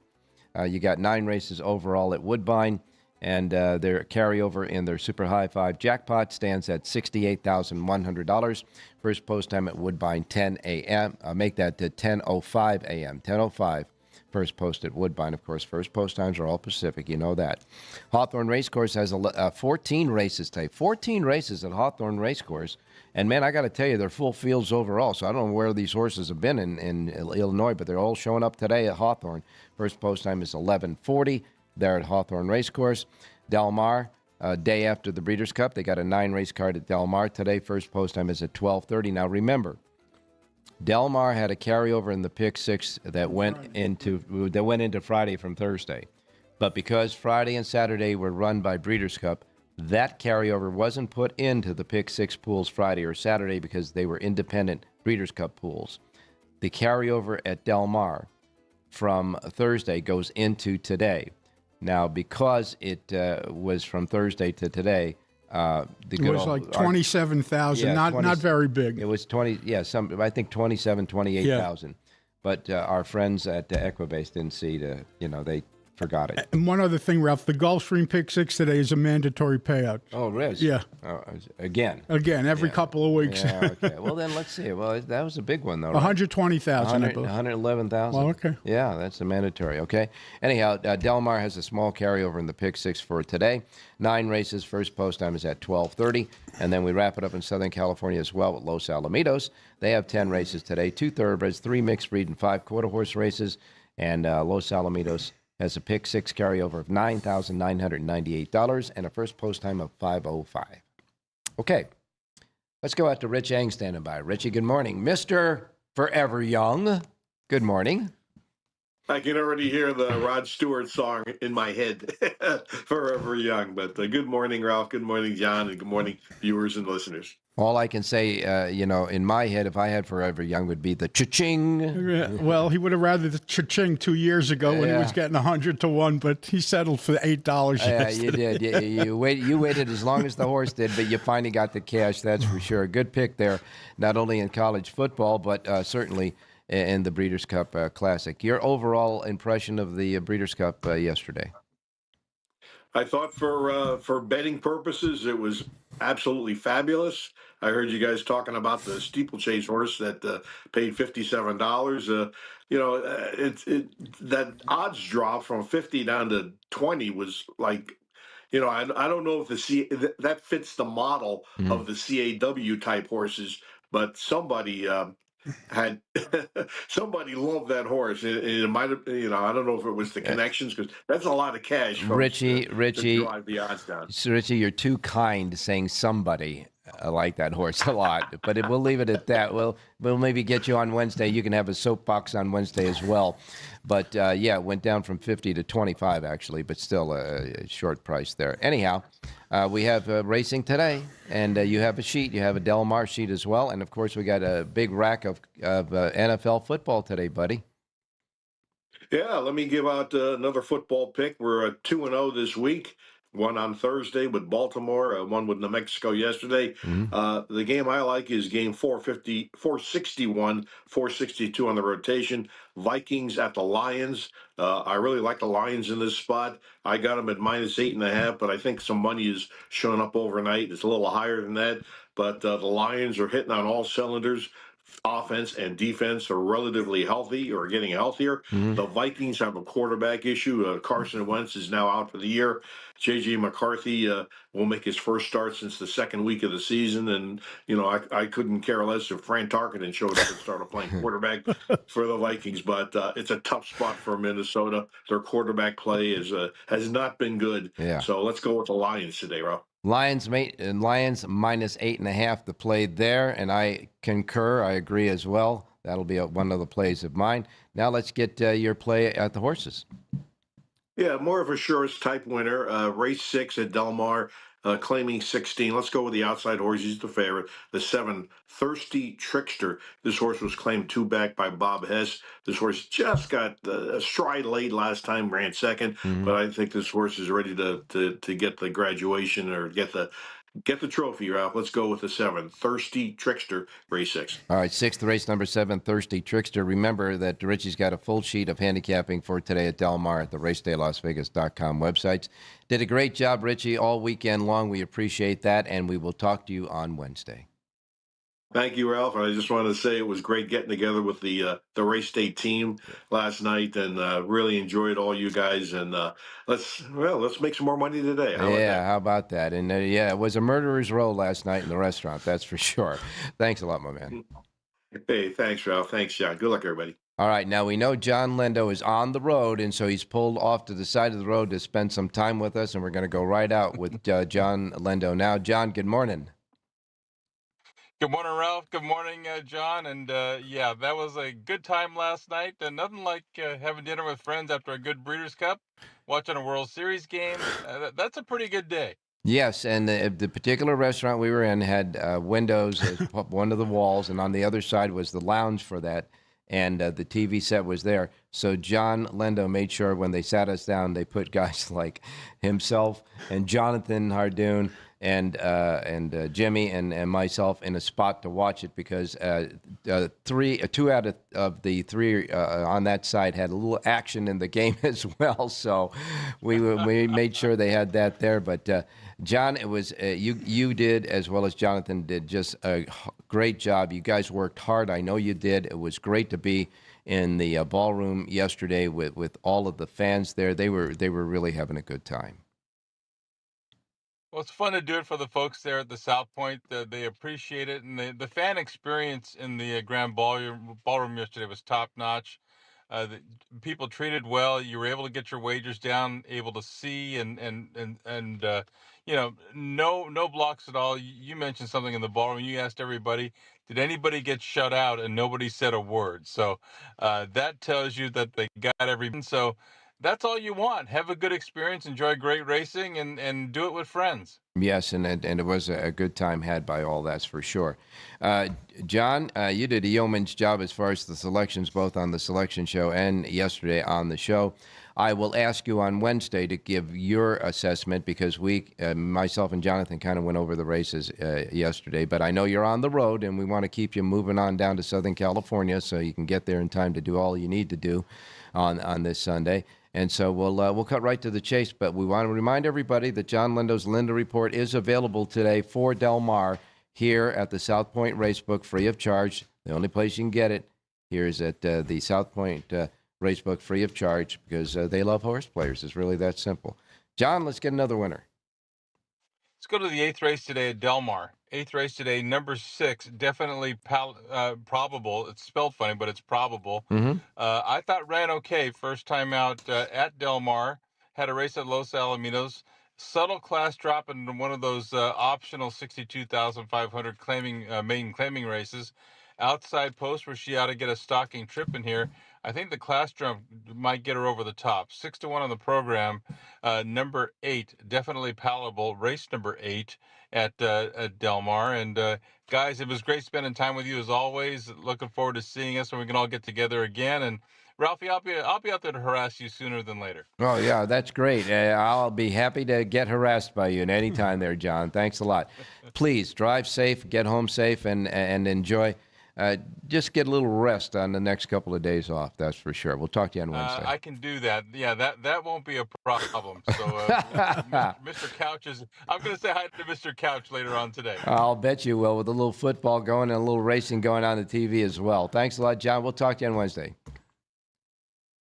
You got 9 races overall at Woodbine. And their carryover in their Super High 5 jackpot stands at $68,100. First post time at Woodbine, 10 a.m. Make that to 10:05 a.m. 10:05. First post at Woodbine, of course. First post times are all Pacific. You know that. Hawthorne Racecourse has 14 races today. 14 races at Hawthorne Racecourse. And, man, I got to tell you, they're full fields overall. So I don't know where these horses have been in Illinois, but they're all showing up today at Hawthorne. First post time is 11:40. There at Hawthorne Racecourse. Del Mar, day after the Breeders' Cup. They got a 9-race card at Del Mar today. First post time is at 12:30. Now, remember, Del Mar had a carryover in the Pick Six that went into Friday from Thursday. But because Friday and Saturday were run by Breeders' Cup, That carryover wasn't put into the Pick 6 pools Friday or Saturday because they were independent Breeders' Cup pools. The carryover at Del Mar from Thursday goes into today. Now, because it was from Thursday to today, it was like 27,000, not very big. It was 20, I think 27, 28,000. Yeah. But our friends at Equibase didn't see they forgot it. And one other thing, Ralph, the Gulfstream Pick 6 today is a mandatory payout. Oh, really? Yeah. Again, every couple of weeks. Yeah, okay. Well, then let's see. Well, that was a big one, though. Right? 120,000. 111,000. Well, okay. Yeah, that's a mandatory. Okay. Anyhow, Del Mar has a small carryover in the Pick 6 for today. 9 races. First post time is at 12:30, and then we wrap it up in Southern California as well with Los Alamitos. They have 10 races today: 2 thoroughbreds, 3 mixed breed, and 5 quarter horse races. And Los Alamitos has a Pick 6 carryover of $9,998 and a first post time of 5:05. Okay, let's go out to Rich Eng standing by. Richie, good morning. Mr. Forever Young, good morning. I can already hear the Rod Stewart song in my head, Forever Young. But good morning, Ralph. Good morning, John. And good morning, viewers and listeners. All I can say, in my head, if I had Forever Young, would be the cha-ching. Well, he would have rather the cha-ching 2 years ago when he was getting 100 to 1, but he settled for $8 yesterday. You did. You waited as long as the horse did, but you finally got the cash, that's for sure. Good pick there, not only in college football, but certainly in the Breeders' Cup Classic. Your overall impression of the Breeders' Cup yesterday? I thought for betting purposes, it was absolutely fabulous. I heard you guys talking about the steeplechase horse that paid $57. That odds drop from 50 down to 20 was like, I don't know if that fits the model of the CAW type horses, but somebody had somebody loved that horse. It might have, I don't know if it was the connections, because that's a lot of cash. Richie, to drive the odds down. So Richie, you're too kind saying somebody. I like that horse a lot, but we'll leave it at that. We'll maybe get you on Wednesday. You can have a soapbox on Wednesday as well. But it went down from 50 to 25 actually, but still a short price there. Anyhow, we have racing today, and you have a sheet. You have a Del Mar sheet as well, and of course we got a big rack of NFL football today, buddy. Yeah, let me give out another football pick. We're 2-0 this week. One on Thursday with Baltimore, one with New Mexico yesterday. The game I like is game 461, 462 on the rotation. Vikings at the Lions. I really like the Lions in this spot. I got them at -8.5, but I think some money is showing up overnight. It's a little higher than that, but the Lions are hitting on all cylinders. Offense and defense are relatively healthy or getting healthier. The Vikings have a quarterback issue. Carson Wentz is now out for the year. J.J. McCarthy will make his first start since the second week of the season. And, I couldn't care less if Frank Tarkenton showed up and started playing quarterback for the Vikings. But it's a tough spot for Minnesota. Their quarterback play has not been good. Yeah. So let's go with the Lions today, Rob. Lions -8.5 the play there, and I concur. I agree as well. That'll be one of the plays of mine. Now let's get your play at the horses. Yeah, more of a surest type winner. Race 6 at Del Mar, claiming 16. Let's go with the outside horse. He's the favorite. The 7, Thirsty Trickster. This horse was claimed 2 back by Bob Hess. This horse just got a stride late last time, ran second. But I think this horse is ready to get the graduation or get the trophy, Ralph. Let's go with the 7, Thirsty Trickster, race 6. All right, 6th race, number 7, Thirsty Trickster. Remember that Richie's got a full sheet of handicapping for today at Del Mar at the racedaylasvegas.com websites. Did a great job, Richie, all weekend long. We appreciate that, and we will talk to you on Wednesday. Thank you, Ralph. I just wanted to say it was great getting together with the race day team last night, and really enjoyed all you guys. And let's make some more money today. How about that? And it was a murderer's row last night in the restaurant. That's for sure. Thanks a lot, my man. Hey, thanks, Ralph. Thanks, John. Good luck, everybody. All right, now we know John Lindo is on the road, and so he's pulled off to the side of the road to spend some time with us, and we're going to go right out with John Lindo now. John, good morning. Good morning, Ralph. Good morning, John. And that was a good time last night. Nothing like having dinner with friends after a good Breeders' Cup, watching a World Series game. That's a pretty good day. Yes, and the particular restaurant we were in had windows as one of the walls, and on the other side was the lounge for that, and the TV set was there. So John Lindo made sure when they sat us down, they put guys like himself and Jonathan Hardoon and Jimmy and myself in a spot to watch it because two out of the three on that side had a little action in the game as well. So we made sure they had that there. But John, it was you did as well as Jonathan did just a great job. You guys worked hard. I know you did. It was great to be in the ballroom yesterday with all of the fans there. They were really having a good time. Well, it's fun to do it for the folks there at the South Point. They appreciate it, and the fan experience in the Grand Ballroom yesterday was top notch. The people treated well. You were able to get your wagers down, able to see, and no blocks at all. You mentioned something in the ballroom. You asked everybody, did anybody get shut out, and nobody said a word. So that tells you that they got everything. So that's all you want. Have a good experience, enjoy great racing, and do it with friends. Yes, and it was a good time had by all, that's for sure. John, you did a yeoman's job as far as the selections, both on the selection show and yesterday on the show. I will ask you on Wednesday to give your assessment because myself and Jonathan kind of went over the races yesterday, but I know you're on the road and we want to keep you moving on down to Southern California so you can get there in time to do all you need to do on this Sunday. And so we'll cut right to the chase, but we want to remind everybody that John Lindo's Lindo Report is available today for Del Mar here at the South Point Racebook, free of charge. The only place you can get it here is at the South Point Racebook, free of charge, because they love horse players. It's really that simple. John, let's get another winner. Let's go to the 8th race today at Del Mar. 8th race today, number 6, definitely probable. It's spelled funny, but it's probable. Mm-hmm. I thought ran okay first time out at Del Mar. Had a race at Los Alamitos. Subtle class drop into one of those optional 62,500 maiden claiming races. Outside post where she ought to get a stocking trip in here. I think the class jump might get her over the top. 6-1 on the program. Number 8, definitely palatable. Race number 8 at Del Mar. And guys, it was great spending time with you as always. Looking forward to seeing us when we can all get together again. And Ralphie, I'll be out there to harass you sooner than later. Oh, yeah, that's great. I'll be happy to get harassed by you at any time there, John. Thanks a lot. Please drive safe, get home safe, and enjoy. Just get a little rest on the next couple of days off, that's for sure. We'll talk to you on Wednesday. I can do that. Yeah, that won't be a problem. So, Mr. Couch I'm going to say hi to Mr. Couch later on today. I'll bet you will, with a little football going and a little racing going on the TV as well. Thanks a lot, John. We'll talk to you on Wednesday.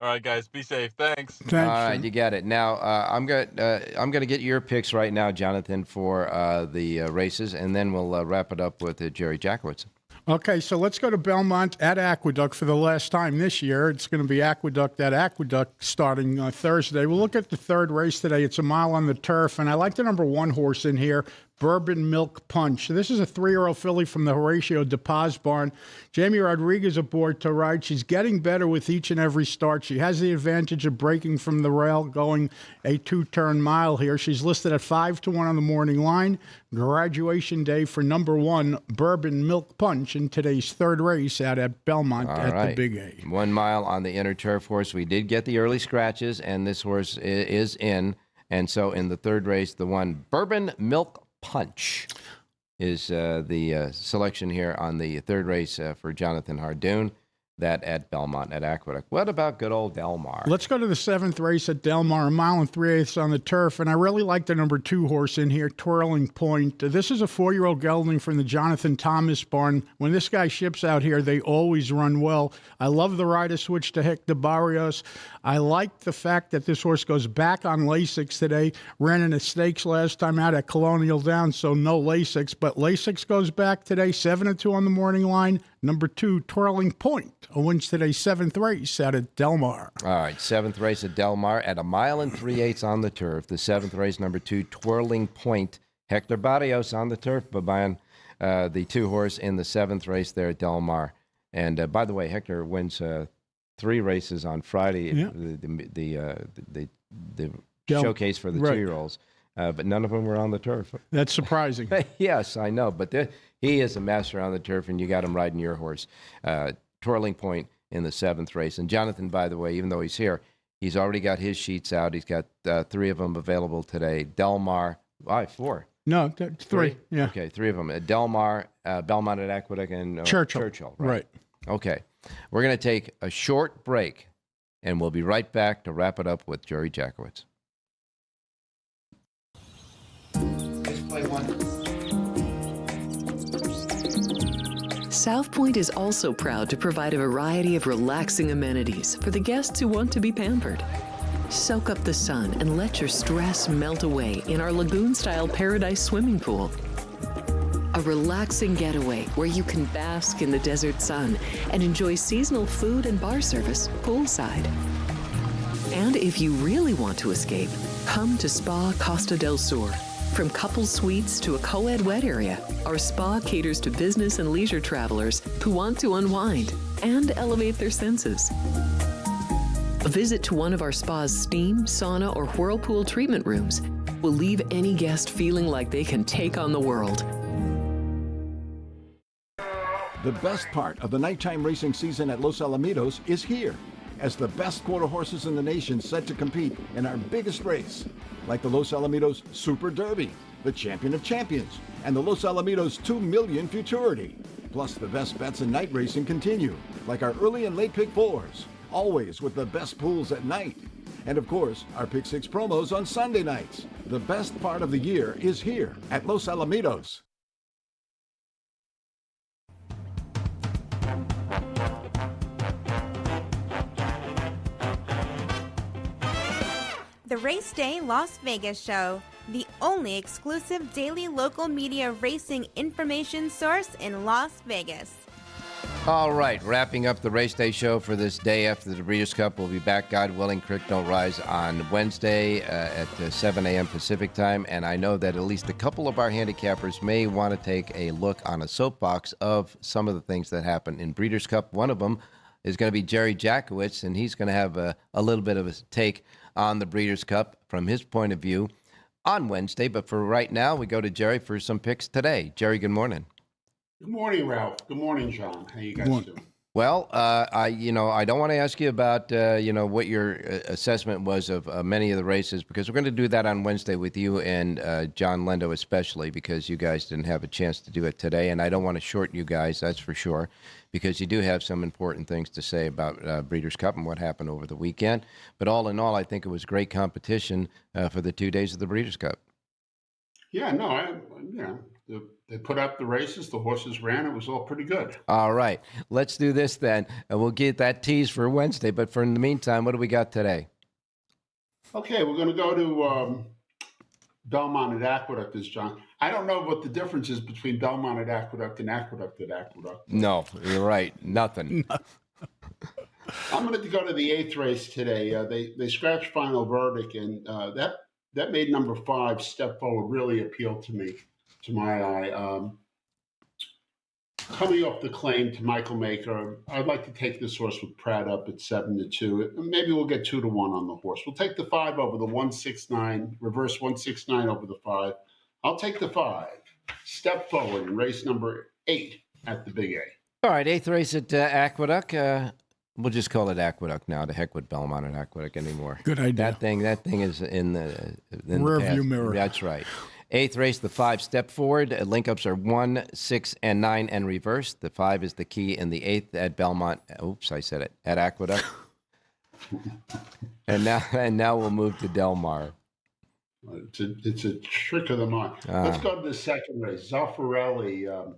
All right, guys, be safe. Thanks. All right, you got it. Now, I'm gonna get your picks right now, Jonathan, for the races, and then we'll wrap it up with Jerry Jackowitz. Okay, so let's go to Belmont at Aqueduct for the last time this year. It's going to be Aqueduct at Aqueduct starting Thursday. We'll look at the third race today. It's a mile on the turf, and I like the number 1 horse in here, Bourbon Milk Punch. This is a 3-year-old filly from the Horatio de Paz barn. Jamie Rodriguez aboard to ride. She's getting better with each and every start. She has the advantage of breaking from the rail, going a 2-turn mile here. She's listed at 5-1 on the morning line. Graduation day for number 1, Bourbon Milk Punch, in today's third race out at Belmont the Big A. 1 mile on the inner turf horse. We did get the early scratches, and this horse is in. And so in the third race, the 1, Bourbon Milk Punch is the selection here on the third race for Jonathan Hardoon. That at Belmont at Aqueduct. What about good old Del Mar? Let's go to the 7th race at Del Mar, 1 mile and 3/8 on the turf. And I really like the number 2 horse in here, Twirling Point. This is a 4-year-old gelding from the Jonathan Thomas barn. When this guy ships out here, they always run well. I love the rider switch to Hector Barrios. I like the fact that this horse goes back on Lasix today. Ran in the stakes last time out at Colonial Downs, so no Lasix. But Lasix goes back today, 7-2 on the morning line. Number 2, Twirling Point, wins today's 7th race out at Del Mar. All right, 7th race at Del Mar at 1 mile and 3/8 on the turf. The 7th race, number 2, Twirling Point. Hector Barrios on the turf, behind the 2 horse in the 7th race there at Del Mar. And by the way, Hector wins 3 races on Friday. Yeah. The showcase for the 2-year-olds. but none of them were on the turf. That's surprising. Yes, I know, but he is a master on the turf, and you got him riding your horse. Twirling Point in the 7th race. And Jonathan, by the way, even though he's here, he's already got his sheets out. He's got 3 of them available today. Del Mar, 4. No, 3. Yeah. Okay, 3 of them. Del Mar, Belmont at Aqueduct, and Churchill. Right. Okay. We're going to take a short break, and we'll be right back to wrap it up with Jerry Jackowitz. Just play one. South Point is also proud to provide a variety of relaxing amenities for the guests who want to be pampered. Soak up the sun and let your stress melt away in our lagoon-style Paradise swimming pool. A relaxing getaway where you can bask in the desert sun and enjoy seasonal food and bar service poolside. And if you really want to escape, come to Spa Costa del Sur. From couple suites to a co-ed wet area, our spa caters to business and leisure travelers who want to unwind and elevate their senses. A visit to one of our spa's steam, sauna, or whirlpool treatment rooms will leave any guest feeling like they can take on the world. The best part of the nighttime racing season at Los Alamitos is here, as the best quarter horses in the nation set to compete in our biggest race, like the Los Alamitos Super Derby, the Champion of Champions, and the Los Alamitos 2 Million Futurity. Plus, the best bets in night racing continue, like our early and late pick 4s, always with the best pools at night. And of course, our pick 6 promos on Sunday nights. The best part of the year is here at Los Alamitos. The Race Day Las Vegas Show, the only exclusive daily local media racing information source in Las Vegas. All right, wrapping up the Race Day show for this day after the Breeders' Cup. We'll be back, God willing, Creek Don't Rise, on Wednesday at 7 a.m. Pacific time. And I know that at least a couple of our handicappers may want to take a look on a soapbox of some of the things that happen in Breeders' Cup. One of them is going to be Jerry Jackowitz, and he's going to have a little bit of a take on the Breeders' Cup from his point of view on Wednesday. But for right now, we go to Jerry for some picks today. Jerry, good morning. Good morning, Ralph. Good morning, John. How you guys doing? Well, I don't want to ask you about, what your assessment was of many of the races, because we're going to do that on Wednesday with you and John Lendo especially, because you guys didn't have a chance to do it today. And I don't want to short you guys, that's for sure, because you do have some important things to say about Breeders' Cup and what happened over the weekend. But all in all, I think it was great competition for the 2 days of the Breeders' Cup. Yeah, no, they put up the races, the horses ran, it was all pretty good. All right, let's do this then, and we'll get that tease for Wednesday. But for in the meantime, what do we got today? Okay, we're going to go to Belmont at Aqueduct, John. I don't know what the difference is between Belmont at Aqueduct and Aqueduct at Aqueduct. No, you're right, nothing. I'm going to go to the 8th race today. They scratched Final Verdict, and that made number 5, Step Forward, really appeal to my eye. Coming off the claim to Michael Maker, I'd like to take this horse with Pratt up at 7-2. Maybe we'll get 2-1 on the horse. We'll take the 5 over the 169, reverse 169 over the 5. I'll take the 5. Step Forward in race number 8 at the Big A. All right, 8th race at Aqueduct. We'll just call it Aqueduct now. To heck with Belmont and Aqueduct anymore. Good idea. That thing is in the rear past. view mirror. That's right. 8th race, the 5 Step Forward. Link-ups are 1, 6, and 9 and reverse. The 5 is the key in the 8th at Belmont. Oops, I said it. At Aqueduct. and now we'll move to Del Mar. It's a trick of the mind. Let's go to the second race. Zaffarelli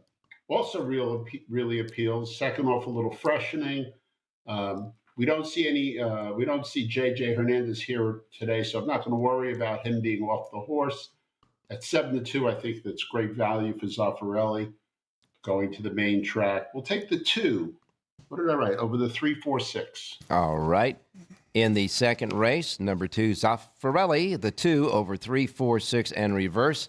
also really appeals. Second off, a little freshening. We don't see JJ Hernandez here today, so I'm not going to worry about him being off the horse. At 7-2, I think that's great value for Zaffarelli going to the main track. We'll take the 2. What did I write? Over the 3, 4, 6. All right. In the second race, number 2, Zaffarelli, the 2 over 3, 4, 6, and reverse.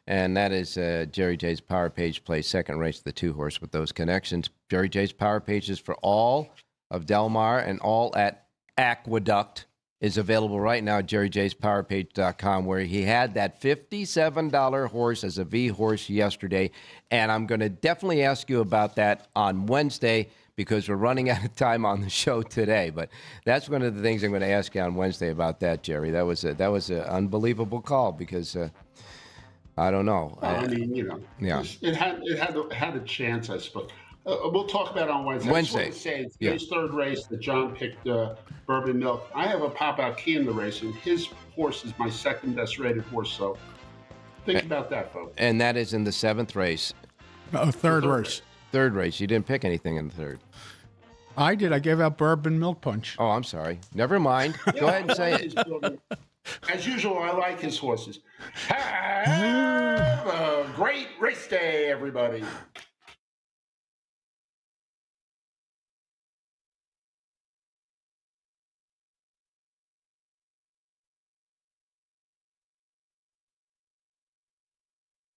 And that is Jerry J's Power Page play second race, the 2 horse with those connections. Jerry J's Power Pages for all of Del Mar and all at Aqueduct is available right now at jerryjspowerpage.com, where he had that $57 horse as a V horse yesterday. And I'm going to definitely ask you about that on Wednesday because we're running out of time on the show today. But that's one of the things I'm going to ask you on Wednesday about that, Jerry. That was an unbelievable call because I don't know. Well, I mean, yeah, it had a chance, I suppose. We'll talk about it on Wednesday. Wednesday. I just want to say, today's third race that John picked Bourbon Milk. I have a pop-out key in the race, and his horse is my second best rated horse. So think about that, folks. And that is in the 7th race. Third race. Third race. You didn't pick anything in the third. I did. I gave out Bourbon Milk Punch. Oh, I'm sorry. Never mind. Go ahead and say it. As usual, I like his horses. Have a great race day, everybody.